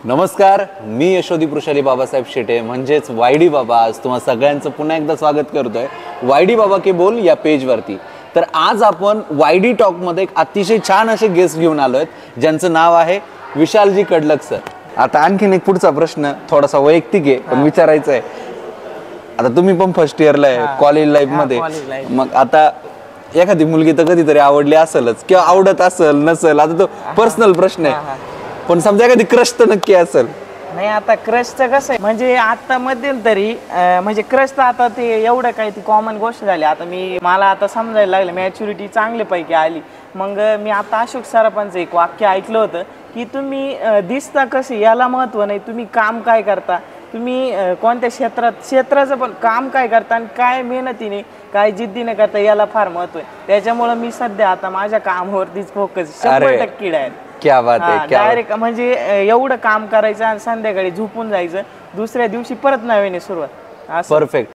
नमस्कार, मी यशोदीप ऋषाली बाबासाहेब शेटे म्हणजेच वायडी बाबा. आज तुम्हा सगळ्यांचं पुन्हा एकदा स्वागत करतोय वायडी बाबा के बोल या पेजवरती. तर आज आपण वायडी टॉकमध्ये एक अतिशय छान असे गेस्ट घेऊन आलो आहेत ज्यांचं नाव आहे विशालजी कडलक सर. आता आणखीन एक पुढचा प्रश्न थोडासा वैयक्तिक आहे पण विचारायचा आहे. आता तुम्ही पण फर्स्ट इयरला आहे कॉलेज लाईफ मध्ये, मग आता एखादी मुलगी तर कधीतरी आवडली असेलच किंवा आवडत असेल नसेल, आता तो पर्सनल प्रश्न आहे, पण समजा एखादी क्रश तर नक्की असेल. नाही आता क्रशचं कसं आहे म्हणजे आता मध्यंतरी म्हणजे क्रश तर आता ते एवढं काही ती कॉमन गोष्ट झाली. आता मला आता समजायला लागलं, मॅच्युरिटी चांगल्यापैकी आली. मग मी आता अशोक सराफांचं एक वाक्य ऐकलं होतं की तुम्ही दिसता कसे याला महत्त्व नाही, तुम्ही काम काय करता, तुम्ही कोणत्या क्षेत्राचं पण काम काय करता आणि काय मेहनतीने काय जिद्दीने करता याला फार महत्त्व आहे. त्याच्यामुळं मी सध्या आता माझ्या कामावरतीच फोकस 100% डायरेक्ट. क्या बात आहे. डायरेक्ट म्हणजे एवढं काम करायचं आणि संध्याकाळी झोपून जायचं, दुसऱ्या दिवशी परत नव्याने सुरुवात. परफेक्ट.